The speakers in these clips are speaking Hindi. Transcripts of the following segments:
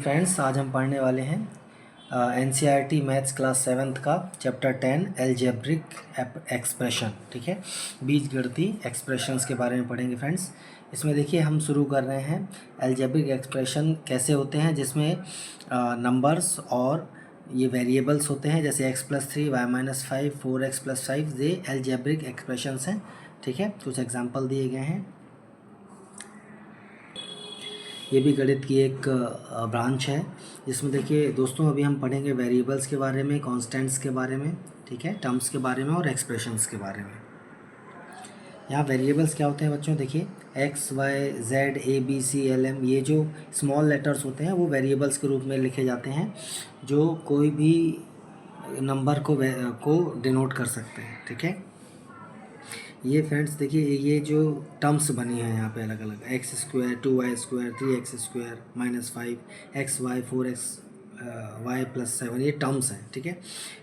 फ्रेंड्स, आज हम पढ़ने वाले हैं एनसीईआरटी मैथ्स क्लास 7th का चैप्टर 10 एलजेब्रिक एक्सप्रेशन। ठीक है, बीजगणितीय एक्सप्रेशंस के बारे में पढ़ेंगे फ्रेंड्स। इसमें देखिए हम शुरू कर रहे हैं एलजेब्रिक एक्सप्रेशन कैसे होते हैं, जिसमें नंबर्स और ये वेरिएबल्स होते हैं, जैसे x+3 y-5 4x+5 ये एलजेब्रिक एक्सप्रेशंस हैं। ठीक है, कुछ एग्जांपल दिए गए हैं। ये भी गणित की एक ब्रांच है, जिसमें देखिए दोस्तों अभी हम पढ़ेंगे वेरिएबल्स के बारे में, कांस्टेंट्स के बारे में, ठीक है, टर्म्स के बारे में और एक्सप्रेशंस के बारे में। यहाँ वेरिएबल्स क्या होते हैं बच्चों, देखिए x, y, z, a, b, c, l, m, ये जो स्मॉल लेटर्स होते हैं वो वेरिएबल्स के रूप में लिखे जाते हैं, जो कोई भी नंबर को डिनोट कर सकते हैं। ठीक है, ये फ्रेंड्स देखिए ये जो टर्म्स बनी हैं यहाँ पे अलग अलग, x², 2y², 3x² -5 xy 4x y+7 ये टर्म्स हैं। ठीक है,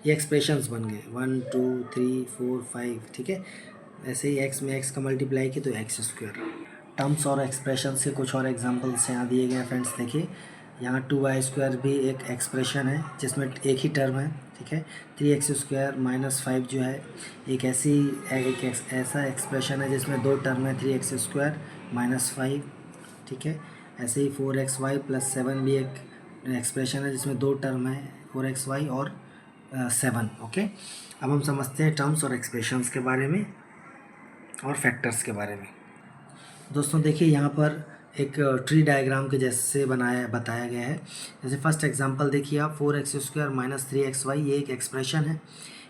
ये एक्सप्रेशंस बन गए 1 2 3 4 5। ठीक है, ऐसे ही x में x का मल्टीप्लाई की तो x²। टर्म्स और एक्सप्रेशंस के कुछ और एग्जांपल्स यहाँ दिए गए हैं फ्रेंड्स। देखिए यहाँ 2y² भी एक एक्सप्रेशन है जिसमें एक ही टर्म है। ठीक है, 3x² -5 जो है एक ऐसा एक्सप्रेशन है जिसमें दो टर्म है, 3x² -5। ठीक है, ऐसे ही 4xy+7 भी एक एक्सप्रेशन है जिसमें दो टर्म है, 4xy और 7। ओके, अब हम समझते हैं टर्म्स और एक्सप्रेशंस के बारे में और फैक्टर्स के बारे में। दोस्तों देखिए यहाँ पर एक ट्री डायग्राम के जैसे बताया गया है। जैसे फर्स्ट एग्जांपल देखिए आप, 4x² -3xy ये एक एक्सप्रेशन है।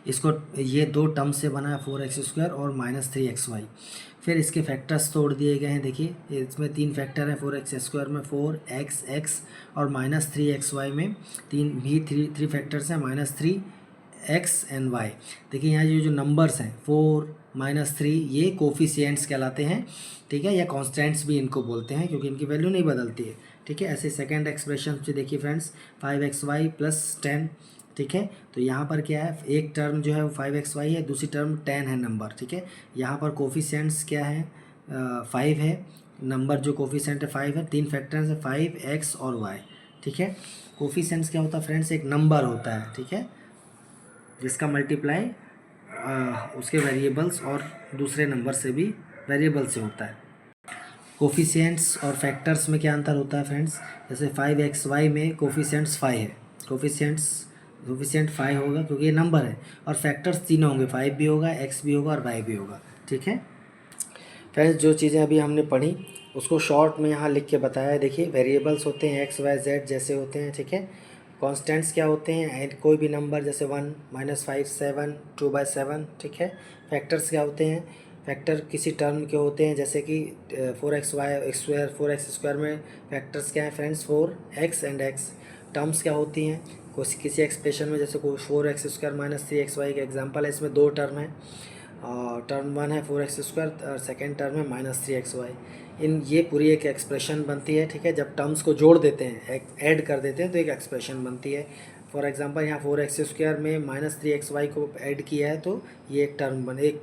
इसको ये दो टर्म से बना है, 4x² और -3xy। फिर इसके फैक्टर्स तोड़ दिए गए हैं। देखिए इसमें तीन फैक्टर हैं, 4x² में 4x और -3xy में थ्री फैक्टर्स हैं, -3x एंड y। देखिए यहाँ जो नंबर्स हैं 4 -3 ये कोफिशिएंट्स कहलाते हैं। ठीक है, या कॉन्स्टेंट्स भी इनको बोलते हैं क्योंकि इनकी वैल्यू नहीं बदलती है। ठीक है, ऐसे सेकंड एक्सप्रेशन से देखिए फ्रेंड्स 5xy+10। ठीक है, तो यहाँ पर क्या है, एक टर्म जो है वो 5xy है, दूसरी टर्म 10 है नंबर। ठीक है, यहाँ पर कोफिशिएंट्स क्या है, 5 है, नंबर जो कोफिशिएंट है 5 है, तीन फैक्टर्स है 5x और y। ठीक है, कोफिशिएंट्स क्या होता है फ्रेंड्स, एक नंबर होता है। ठीक है, जिसका मल्टीप्लाई उसके वेरिएबल्स और दूसरे नंबर से भी वेरिएबल से होता है। कोफिशिएंट्स और फैक्टर्स में क्या अंतर होता है फ्रेंड्स, जैसे 5xy में कोफिशिएंट्स 5 है, कोफिशिएंट 5 होगा क्योंकि ये नंबर है, और फैक्टर्स तीनों होंगे, 5 भी होगा, x भी होगा और y भी होगा। ठीक है फ्रेंड्स, जो चीज़ें अभी हमने पढ़ी उसको शॉर्ट में यहाँ लिख के बताया है। देखिए वेरिएबल्स होते हैं x, y, z जैसे होते हैं। ठीक है, कॉन्स्टेंट्स क्या होते हैं, कोई भी नंबर जैसे 1 -5 7 2/7। ठीक है, फैक्टर्स क्या होते हैं, फैक्टर किसी टर्म के होते हैं, जैसे कि 4xy² 4x² में फैक्टर्स क्या हैं friends, 4x and x। Terms क्या होती हैं, किसी एक्सप्रेशन में, जैसे कोई 4x² -3xy का एग्जांपल है, इसमें दो टर्म है, और टर्म 1 है 4x² और सेकेंड टर्म है -3xy। ये पूरी एक एक्सप्रेशन बनती है। ठीक है, जब टर्म्स को जोड़ देते हैं, ऐड कर देते हैं तो एक एक्सप्रेशन बनती है। फॉर एग्जांपल यहाँ 4x² में -3xy को ऐड किया है तो ये एक टर्म एक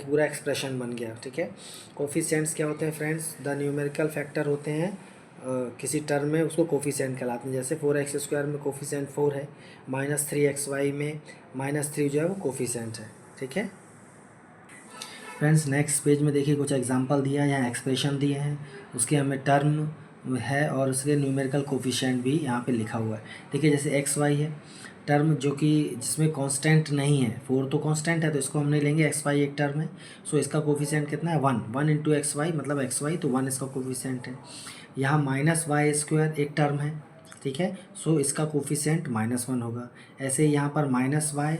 पूरा एक्सप्रेशन बन गया। ठीक है, कोफिशिएंट्स क्या होते हैं फ्रेंड्स, द न्यूमेरिकल फैक्टर होते हैं किसी टर्म में, उसको कोफिशिएंट कहलाते हैं। जैसे 4x² में कोफिशिएंट 4 है, -3xy में -3 जो है वो कोफिशिएंट है। ठीक है फ्रेंड्स, नेक्स्ट पेज में देखिए कुछ एग्जांपल दिया है, यहाँ एक्सप्रेशन दिए हैं, उसके हमें टर्म है और उसके न्यूमेरिकल कोफिशिएंट भी यहाँ पे लिखा हुआ है। देखिए जैसे xy है टर्म, जो कि जिसमें कांस्टेंट नहीं है, 4 तो कांस्टेंट है तो इसको हम नहीं लेंगे, xy एक टर्म है, सो इसका कोफिशिएंट कितना है 1 इंटू xy मतलब xy, तो 1 इसका कोफिशिएंट है। यहाँ -y² एक टर्म है। ठीक है, सो इसका कोफिशिएंट -1 होगा। ऐसे यहाँ पर -y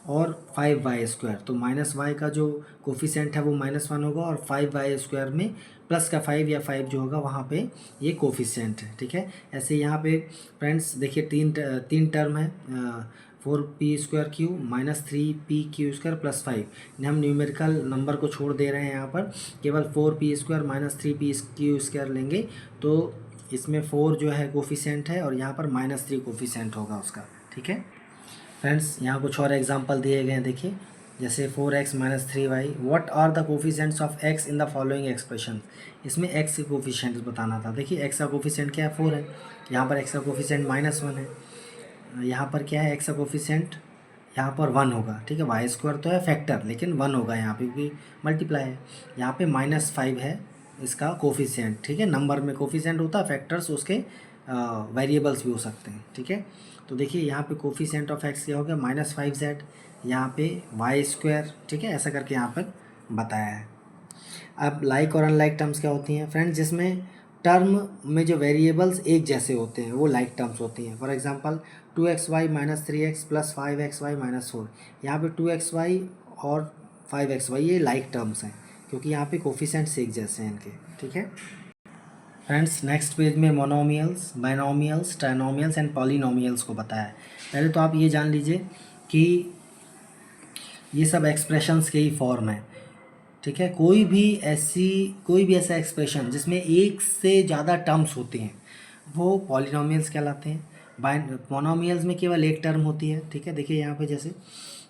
और 5y², तो -y का जो कोफिशिएंट है वो -1 होगा, और 5y² में प्लस का 5 या 5 जो होगा वहाँ पे ये कोफिशिएंट है। ठीक है, ऐसे यहाँ पे फ्रेंड्स देखिए तीन टर्म है, 4p² -3pq² +5। हम न्यूमेरिकल नंबर को छोड़ दे रहे हैं, यहाँ पर केवल 4p² -3pq² लेंगे, तो इसमें 4 जो है कोफिशिएंट है और यहाँ पर -3 कोफिशिएंट होगा उसका। ठीक है फ्रेंड्स, यहाँ कुछ और एग्जांपल दिए गए हैं। देखिए जैसे 4x minus 3y। What are the coefficients of x in the following expression. इसमें x के कोफिशिएंट्स बताना था। देखिए x का कोफिशिएंट क्या है, 4 है। यहाँ पर x का कोफिशिएंट -1 है। यहाँ पर क्या है, x का कोफिशिएंट यहाँ पर 1 होगा, ठीक है। वाई स्क्वायर तो है फैक्टर, लेकिन 1 होगा यहाँ पे क्योंकि मल्टीप्लाई है। यहाँ पे -5 है इसका कोफिशिएंट, ठीक है। नंबर में कोफिशिएंट होता है, फैक्टर्स उसके वेरिएबल्स भी हो सकते हैं, ठीक है। तो देखिए यहाँ पे कोफिशिएंट ऑफ x क्या हो गया, -5z। यहाँ पे वाई स्क्वायर, ठीक है, ऐसा करके यहाँ पर बताया है। अब लाइक और अनलाइक टर्म्स क्या होती हैं फ्रेंड्स, जिसमें टर्म में जो वेरिएबल्स एक जैसे होते हैं वो लाइक टर्म्स होती हैं। For example 2xy minus 3x plus 5xy minus 4। यहाँ पे 2xy और 5xy ये लाइक टर्म्स हैं क्योंकि यहाँ पे कोफिशिएंट्स एक जैसे हैं इनके, ठीक है फ्रेंड्स। नेक्स्ट पेज में monomials, binomials, trinomials and polynomials को बताया है। पहले तो आप ये जान लीजिए कि ये सब एक्सप्रेशंस के ही फॉर्म है, ठीक है। कोई भी ऐसा एक्सप्रेशन जिसमें एक से ज़्यादा टर्म्स होती हैं वो पॉलिनोमियल्स कहलाते हैं। मोनोमियल्स में केवल एक टर्म होती है, ठीक है। देखिए यहाँ पे जैसे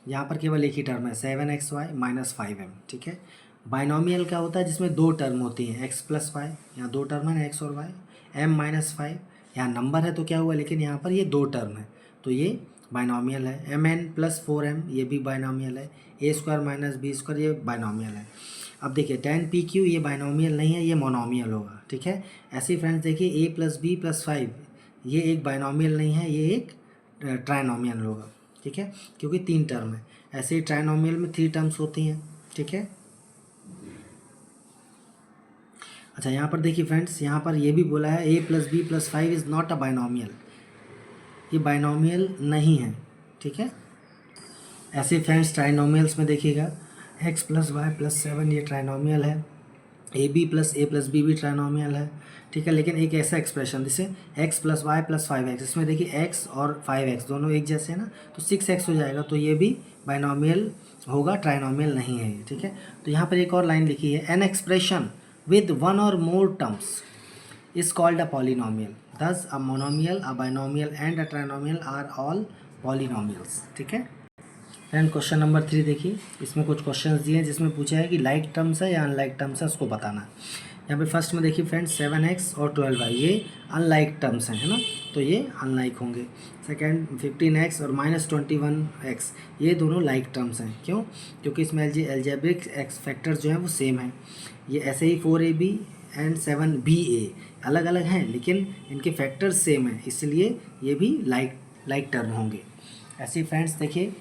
यहाँ पर केवल एक ही टर्म है 7xy माइनस 5m, ठीक है। बाइनोमियल क्या होता है, जिसमें दो टर्म होती हैं x प्लस वाई, यहाँ दो टर्म है ना x और y, m माइनस 5, यहाँ नंबर है तो क्या हुआ, लेकिन यहाँ पर ये दो टर्म है तो ये बाइनोमियल है। mn प्लस 4m ये भी बाइनोमियल है। a square minus B square ये बाइनोमियल है। अब देखिए tan pq ये बाइनोमियल नहीं है, ये मोनोमियल होगा, ठीक है। ऐसे ही फ्रेंड्स देखिए a प्लस बी प्लस 5 ये एक बाइनोमियल नहीं है, ये एक ट्राइनोमियल होगा, ठीक है, क्योंकि तीन टर्म है। ऐसे ही ट्राइनोमियल में 3 टर्म्स होती हैं, ठीक है। अच्छा यहाँ पर देखिए फ्रेंड्स, यहाँ पर ये भी बोला है a plus B plus 5 is not a binomial, ये बाइनोमियल नहीं है, ठीक है। ऐसे फ्रेंड्स ट्राइनोमियल्स में देखिएगा x प्लस वाई प्लस 7 ये ट्राइनोमियल है, ए प्लस बी भी ट्राइनोमियल है, ठीक है। लेकिन एक ऐसा एक्सप्रेशन जैसे x plus Y plus 5x, इसमें देखिए x और 5x दोनों एक जैसे हैं ना, तो 6x हो जाएगा, तो ये भी बाइनोमियल होगा, ट्राइनोमियल नहीं है ये, ठीक है। तो यहाँ पर एक और लाइन लिखी है, an expression with one or more terms is called a polynomial. Thus a monomial, a binomial and a trinomial are all polynomials, ठीक है। फ्रेंड क्वेश्चन नंबर 3 देखिए, इसमें कुछ क्वेश्चंस दिए हैं जिसमें पूछा है कि लाइक टर्म्स है या अनलाइक टर्म्स है, उसको बताना है। यहाँ पे फर्स्ट में देखिए फ्रेंड्स 7x और 12y ये अनलाइक टर्म्स हैं, है ना, तो ये अनलाइक होंगे। सेकंड 15x और -21x ये दोनों लाइक टर्म्स हैं, क्यों, क्योंकि इसमें एल्जेब्रिक एक्स फैक्टर्स जो हैं वो सेम हैं। ये ऐसे ही 4ab एंड 7ba अलग अलग हैं लेकिन इनके फैक्टर्स सेम हैं, इसलिए ये भी लाइक टर्म होंगे। ऐसे ही फ्रेंड्स देखिए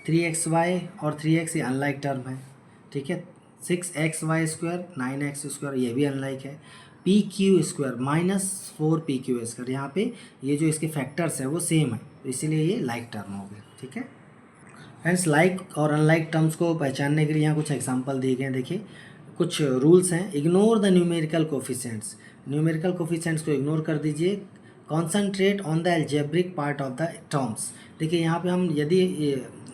3xy और 3x ये अनलाइक टर्म है, ठीक है। 6xy स्क्वायर 9x स्क्वायर ये भी अनलाइक है। pq स्क्वायर -4pq स्क्वायर यहाँ पे ये जो इसके फैक्टर्स हैं वो सेम है, तो इसीलिए ये लाइक टर्म हो गए, ठीक है। फ्रेंड्स लाइक और अनलाइक टर्म्स को पहचानने के लिए यहाँ कुछ एग्जांपल दिए गए हैं। देखिए कुछ रूल्स हैं। Ignore the numerical coefficients, numerical coefficients को इग्नोर कर दीजिए। Concentrate on the algebraic part of the terms. देखिए यहाँ पे हम यदि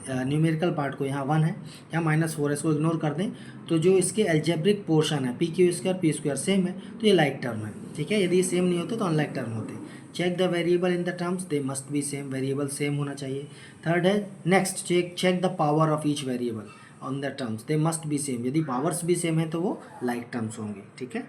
न्यूमेरिकल पार्ट को, यहाँ 1 है यहाँ -4 है, इसको इग्नोर कर दें तो जो इसके एल्जेब्रिक पोर्शन है pq square p square same है तो ये लाइक टर्म है, ठीक है। यदि ये सेम नहीं होते तो अनलाइक टर्म होते। Check the variable in the terms, they must be same, variable same होना चाहिए। थर्ड है next check the power of each variable on the terms, they must be same, यदि पावर्स भी सेम है तो वो लाइक टर्म्स होंगे, ठीक है।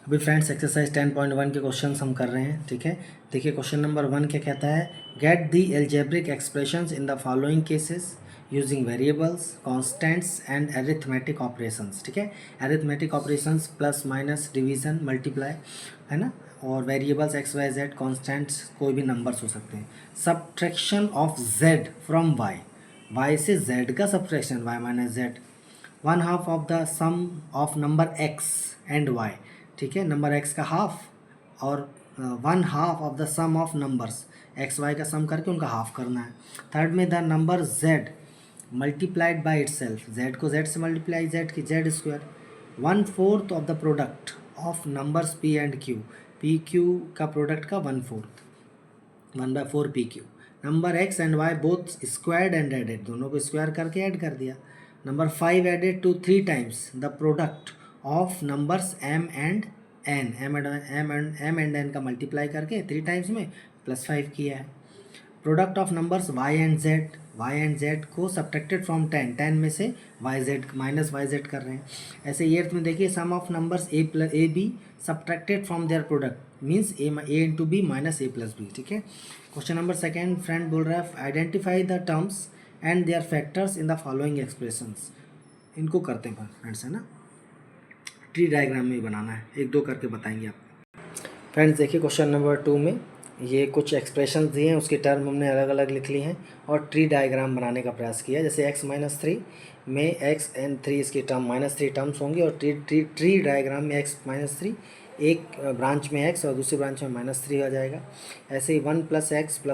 अभी फ्रेंड्स एक्सरसाइज 10.1 के क्वेश्चंस हम कर रहे हैं, ठीक है। देखिए क्वेश्चन नंबर 1 क्या कहता है, get the algebraic expressions in the following cases using variables, constants and arithmetic operations, ठीक है। Arithmetic operations plus minus division multiply, है ना, और variables X Y Z, constants कोई भी नंबर्स हो सकते हैं। Subtraction of Z from Y, Y से जेड का subtraction Y minus Z. 1/2 of the sum of number X and Y, ठीक है, नंबर एक्स का हाफ और 1/2 of the sum of numbers X Y का सम करके उनका हाफ करना है। थर्ड में the number Z multiplied by itself, Z को जेड से मल्टीप्लाई, जेड की Z square. 1/4 of the product of numbers P and Q, P Q का प्रोडक्ट का 1/4, 1/4 P Q. Number X and Y both squared and added, दोनों को स्क्वायर करके ऐड कर दिया। Number 5 added to 3 times the product of numbers m and n, m and n का मल्टीप्लाई करके 3 टाइम्स में +5 किया है। Product of numbers Y and Z को सब्ट्रैक्टेड फ्रॉम 10 में से Y Z minus Y Z कर रहे हैं। ऐसे एट्थ में देखिए sum of numbers A B subtracted from their product means A into B minus A plus B, ठीक है। क्वेश्चन नंबर सेकेंड, फ्रेंड बोल रहा है identify the terms and their factors in the following expressions. इनको करते हैं फ्रेंड्स, है ना, ट्री डायग्राम में ही बनाना है, एक दो करके बताएंगे आपको। फ्रेंड्स देखिए क्वेश्चन नंबर 2 में ये कुछ एक्सप्रेशंस दिए हैं, उसकी टर्म हमने अलग अलग लिख ली हैं और ट्री डायग्राम बनाने का प्रयास किया। जैसे x-3 में x एंड 3 इसकी टर्म -3 टर्म्स होंगी और ट्री डायग्राम में x-3 एक ब्रांच में x और दूसरी ब्रांच में -3 आ जाएगा। ऐसे ही 1 +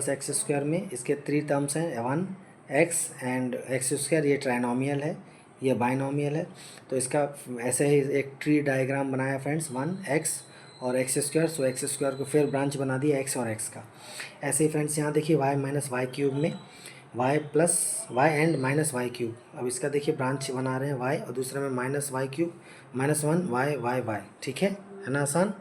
x स्क्वायर में इसके 3 टर्म्स हैं, 1x एंड x², ये ट्राइनोमियल है, ये बाइनोमियल है। तो इसका ऐसे ही एक ट्री डायग्राम बनाया फ्रेंड्स, 1x और x², सो x² को फिर ब्रांच बना दिया x और x का। ऐसे ही फ्रेंड्स यहाँ देखिए y-y³ में y एंड -y³। अब इसका देखिए ब्रांच बना रहे हैं y और दूसरे में -y³ -1 y, ठीक है ना आसान।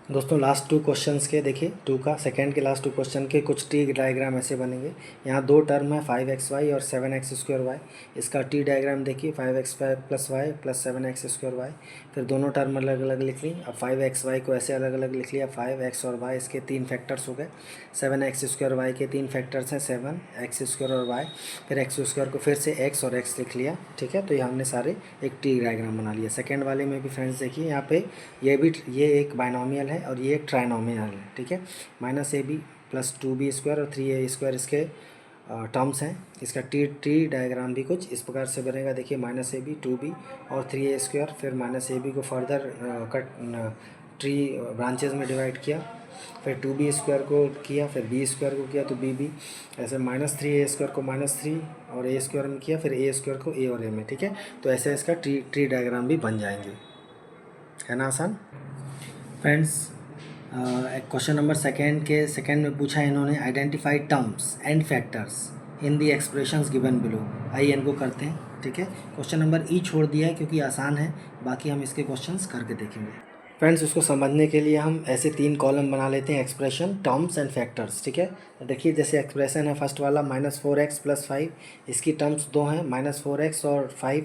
दोस्तों लास्ट 2 क्वेश्चंस के देखिए 2 का सेकंड के लास्ट 2 क्वेश्चन के कुछ टी डायग्राम ऐसे बनेंगे। यहाँ 2 टर्म है 5xy और 7x²y। इसका टी डायग्राम देखिए 5xy + y + 7x²y। फिर दोनों टर्म अलग अलग लिख ली। अब 5xy को ऐसे अलग अलग लिख लिया, 5x और y इसके 3 फैक्टर्स हो गए, 7x²y के 3 फैक्टर्स हैं, 7x² और y। फिर x² को फिर से x और x लिख लिया, ठीक है। तो ये हमने सारे एक टी डायग्राम बना लिया। सेकेंड वाले में भी फ्रेंड्स देखिए यहाँ पे ये एक बाइनोमियल है और ये एक ट्राइनोमियल है, ठीक है। -ab + 2b² और 3a² इसके टर्म्स हैं। इसका टी डायग्राम भी कुछ इस प्रकार से बनेगा। देखिए -ab 2b और 3a², फिर -ab को फर्दर ट्री ब्रांचेज में डिवाइड किया, फिर 2b² को किया, फिर b² को किया तो bb, ऐसे -3a² को -3 और a² में किया, फिर a² को a और a में, ठीक है। तो ऐसे इसका ट्री डायग्राम भी बन जाएंगे, है ना आसान। फ्रेंड्स क्वेश्चन नंबर सेकेंड में पूछा है इन्होंने identify terms and factors in the expressions given below. आइए इनको करते हैं, ठीक है। क्वेश्चन नंबर ई छोड़ दिया है क्योंकि आसान है, बाकी हम इसके क्वेश्चंस करके देखेंगे। फ्रेंड्स उसको समझने के लिए हम ऐसे 3 कॉलम बना लेते हैं, एक्सप्रेशन, टर्म्स एंड फैक्टर्स, ठीक है। तो देखिए जैसे एक्सप्रेशन है फर्स्ट वाला -4x + 5, इसकी टर्म्स 2 हैं, -4x और 5,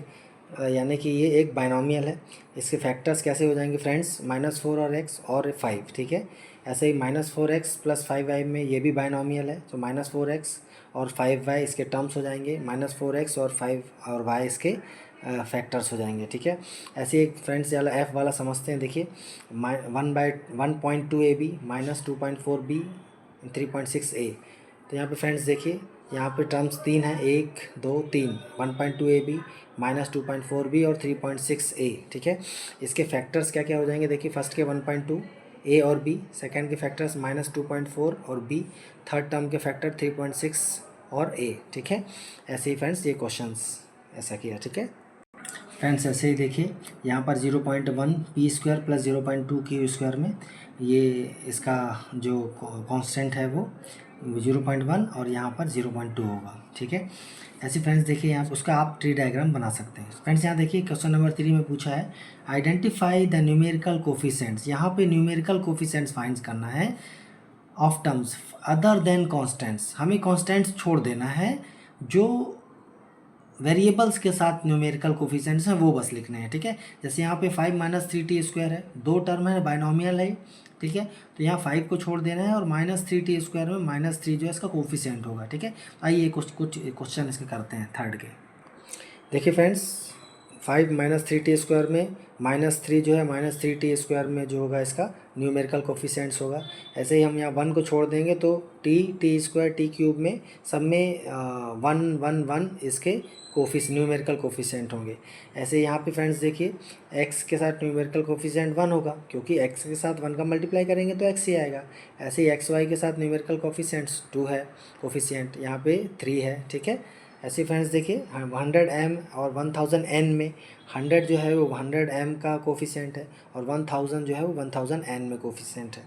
यानी कि ये एक बाइनोमियल है। इसके फैक्टर्स कैसे हो जाएंगे फ्रेंड्स, -4 और x और 5, ठीक है। ऐसे ही -4x + 5y में ये भी बाइनोमियल है, तो -4x और 5y इसके टर्म्स हो जाएंगे, -4x और 5 और y इसके फैक्टर्स हो जाएंगे, ठीक है। ऐसे एक फ्रेंड्स वाला f वाला समझते हैं। देखिए 1/1.2ab -2.4b 3.6a। तो यहाँ पे फ्रेंड्स देखिए यहाँ पे टर्म्स 3 हैं, 1 2 3, 1.2ab -2.4b और 3.6a, ठीक है। इसके फैक्टर्स क्या क्या हो जाएंगे, देखिए फर्स्ट के 1.2 a और b, सेकंड के फैक्टर्स -2.4 और b, थर्ड टर्म के फैक्टर 3.6 और a, ठीक है। ऐसे ही फ्रेंड्स ये क्वेश्चंस ऐसा किया, ठीक है। फ्रेंड्स ऐसे ही देखिए यहाँ पर 0.1 p² + 0.2 q² में ये इसका जो कांस्टेंट है वो 0.1 और यहाँ पर 0.2 होगा, ठीक है। ऐसे फ्रेंड्स देखिए यहाँ उसका आप ट्री डायग्राम बना सकते हैं। फ्रेंड्स यहाँ देखिए क्वेश्चन नंबर 3 में पूछा है आइडेंटिफाई द न्यूमेरिकल कोफिशिएंट्स। यहाँ पे न्यूमेरिकल कोफिशिएंट्स फाइंड करना है of terms other than constants. हमें कॉन्स्टेंट्स छोड़ देना है, जो वेरिएबल्स के साथ न्यूमेरिकल कोफिशिएंट्स हैं वो बस लिखने हैं, ठीक है। जैसे यहाँ पे 5 - 3t² है, 2 टर्म है, बाइनोमियल है, ठीक है। तो यहाँ 5 को छोड़ देना है और -3t² में -3 जो है इसका कोफिशिएंट होगा, ठीक है। आइए कुछ क्वेश्चन इसके करते हैं थर्ड के। देखिए फ्रेंड्स 5 - 3t² में -3 जो है -3t² में जो होगा इसका न्यूमेरिकल कोफिशिएंट्स होगा। ऐसे ही हम यहाँ 1 को छोड़ देंगे तो t² t³ में सब में 1 1 1 इसके न्यूमेरिकल कोफिशिएंट होंगे। ऐसे यहाँ पे फ्रेंड्स देखिए x के साथ न्यूमेरिकल कोफिशिएंट 1 होगा, क्योंकि x के साथ 1 का मल्टीप्लाई करेंगे तो x ही आएगा। ऐसे ही xy के साथ न्यूमेरिकल कोफिशिएंट्स 2 है, कोफिशिएंट यहाँ पे 3 है, ठीक है। ऐसे फ्रेंड्स देखिए 100m और 1000n में 100 जो है वो 100m का कोफिशिएंट है और 1000 जो है वो 1000n में कोफिशिएंट है।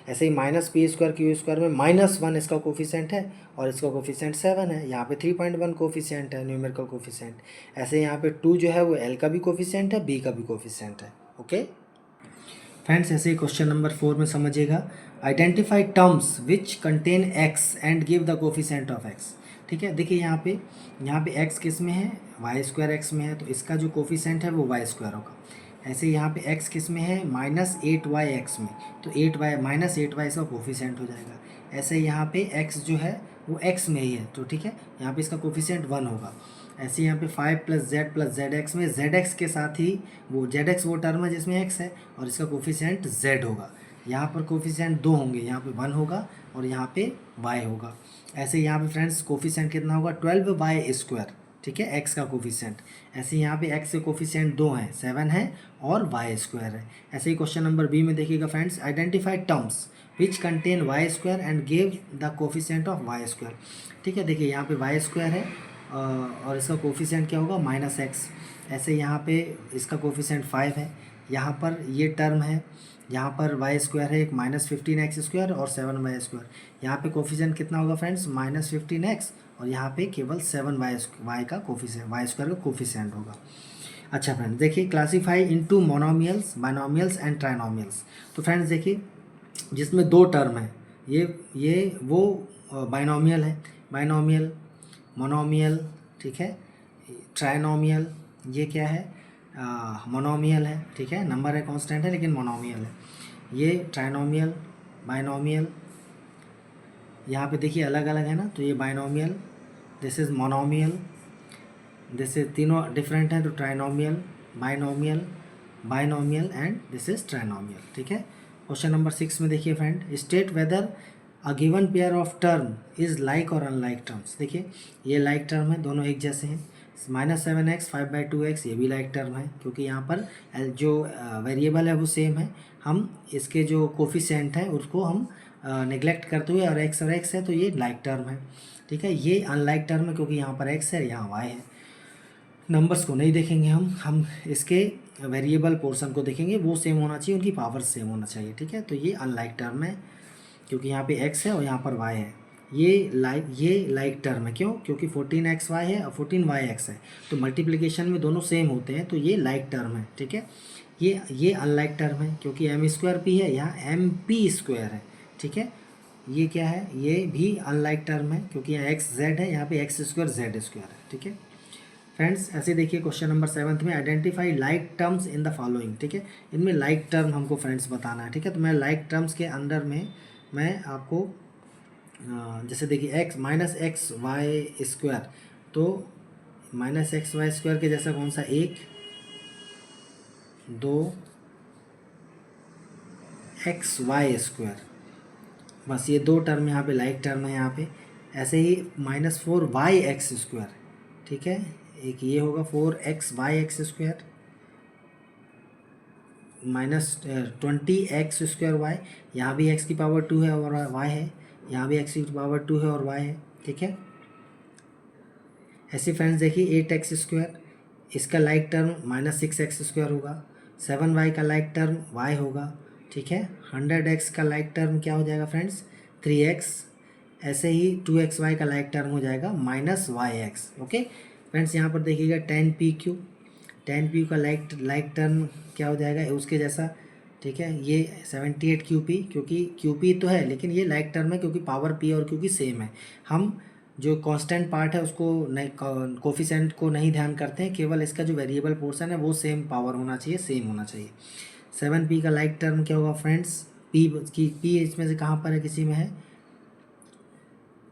ऐसे ही -p² q² में -1 इसका कोफिशिएंट है और इसका कोफिशिएंट 7 है। यहाँ पे 3.1 कोफिशिएंट है न्यूमेरिकल कोफिशिएंट। ऐसे यहाँ पे 2 जो है वो l का भी कोफिशिएंट है, b का भी कोफिशिएंट है, ओके। फ्रेंड्स ऐसे ही क्वेश्चन नंबर 4 में समझिएगा, identify terms which contain x and give the coefficient of x. ठीक है, देखिए यहाँ पे एक्स किस में है, वाई स्क्वायर एक्स में है, तो इसका जो कोफिशिएंट है वो वाई स्क्वायर होगा। ऐसे यहाँ पे एक्स किस में है, -8y एक्स में, तो 8y -8y इसका कोफिशिएंट हो जाएगा। ऐसे यहाँ पे एक्स जो है वो एक्स में ही है, तो ठीक है यहाँ पे इसका कोफिशिएंट 1 होगा। ऐसे यहाँ पे 5 + z एक्स में z के साथ ही वो z वो टर्म है जिसमें x है और इसका कोफिशिएंट z होगा। यहाँ पर कोफिशिएंट 2 होंगे, यहाँ पे 1 होगा और यहाँ पे y होगा। ऐसे यहाँ पे फ्रेंड्स कोफिशिएंट कितना होगा, 12y²। ठीक है, x का कोफिशिएंट। ऐसे यहाँ पे x के कोफिशिएंट 2 हैं, 7 है और y² है। ऐसे ही क्वेश्चन नंबर बी में देखिएगा friends, identify terms which contain y² and give the coefficient of y²। ठीक है, देखिए यहाँ पे y² है और इसका कोफिशिएंट क्या होगा, -x। ऐसे यहाँ पे इसका कोफिशिएंट 5 है, यहाँ पर ये टर्म है, यहाँ पर y² है एक -15x² और 7y²। यहाँ पे कोफिशिएंट कितना होगा फ्रेंड्स, -15x और यहाँ पे केवल 7y का कोफिशिएंट, y² का कोफिशिएंट होगा। अच्छा फ्रेंड्स देखिए, classify into monomials, binomials and trinomials. तो फ्रेंड्स देखिए, जिसमें 2 टर्म है, ये वो बाइनोमियल है, बाइनोमियल, मोनोमियल, ठीक है, ट्राइनोमियल, ये क्या है, मोनोमियल है। ठीक है, नंबर है कांस्टेंट है लेकिन मोनोमियल है। ये ट्राइनोमियल, बाइनोमियल, यहाँ पे देखिए अलग अलग है ना, तो ये binomial, this is monomial, this is तीनों डिफरेंट है, तो trinomial, binomial, binomial and this is trinomial. ठीक है, क्वेश्चन नंबर 6 में देखिए friend, state whether a given pair of term is like और अनलाइक टर्म्स। देखिए ये लाइक टर्म है, दोनों एक जैसे हैं। -7x 5/2x ये भी लाइक टर्म है, क्योंकि यहाँ पर जो वेरिएबल है वो सेम है। हम इसके जो कोफिशिएंट हैं उसको हम नेग्लेक्ट करते हुए, और x है तो ये लाइक टर्म है। ठीक है, ये अनलाइक टर्म है क्योंकि यहाँ पर x है, यहाँ y है। नंबर्स को नहीं देखेंगे हम इसके वेरिएबल पोर्शन को देखेंगे, वो सेम होना चाहिए, उनकी पावर सेम होना चाहिए। ठीक है, तो ये अनलाइक टर्म है क्योंकि यहाँ पे x है और यहाँ पर y है। ये लाइक टर्म है, क्यों, क्योंकि 14xy है और 14yx है, तो मल्टीप्लिकेशन में दोनों सेम होते हैं, तो ये लाइक टर्म है। ठीक है, ये अनलाइक टर्म है क्योंकि m² है, यहाँ mp² है। ठीक है, ये क्या है, ये भी अनलाइक टर्म है क्योंकि यहाँ x z है, यहाँ पे x² z² है। ठीक है फ्रेंड्स, ऐसे देखिए क्वेश्चन नंबर 7 में, identify like terms in the following. ठीक है, इनमें लाइक टर्म हमको फ्रेंड्स बताना है। ठीक है, तो मैं लाइक टर्म्स के अंदर में मैं आपको जैसे देखिए x -xy², तो -xy² के जैसा कौन सा, 1 2 xy², बस ये 2 टर्म यहाँ पे लाइक टर्म है यहाँ पे। ऐसे ही -4yx²। ठीक है, एक ये होगा 4xyx² -20x²y, यहाँ भी x की पावर 2 है और y है, यहाँ भी x की पावर 2 है और y है। ठीक है, ऐसे फ्रेंड्स देखिए 8x², इसका लाइक टर्म -6x² होगा। 7y का लाइक टर्म y होगा। ठीक है, 100x का लाइक टर्म क्या हो जाएगा फ्रेंड्स, 3x। ऐसे ही 2xy का लाइक टर्म हो जाएगा -yx। ओके फ्रेंड्स, यहाँ पर देखिएगा 10pq, 10pq का लाइक टर्म क्या हो जाएगा, उसके जैसा। ठीक है, ये 78qp, क्योंकि qp तो है लेकिन ये लाइक टर्म है क्योंकि पावर p और q की सेम है। हम जो कांस्टेंट पार्ट है उसको नहीं, कोफिशिएंट को नहीं ध्यान करते हैं, केवल इसका जो वेरिएबल पोर्शन है वो सेम पावर होना चाहिए, सेम होना चाहिए। 7p का लाइक टर्म क्या होगा फ्रेंड्स, p इसमें से कहाँ पर है, किसी में है,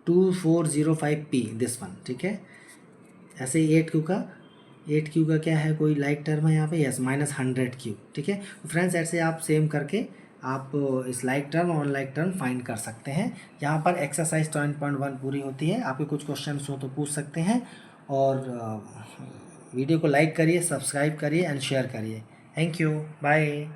2405p, दिस वन। ठीक है, ऐसे ही 8q का क्या है, कोई लाइक टर्म है यहाँ पे, यस -100q। ठीक है फ्रेंड्स, ऐसे आप सेम करके आप इस लाइक टर्म और अनलाइक टर्म फाइंड कर सकते हैं। यहाँ पर एक्सरसाइज 10.1 पूरी होती है। आपके कुछ क्वेश्चन हो तो पूछ सकते हैं, और वीडियो को लाइक करिए, सब्सक्राइब करिए एंड शेयर करिए। Thank you, bye.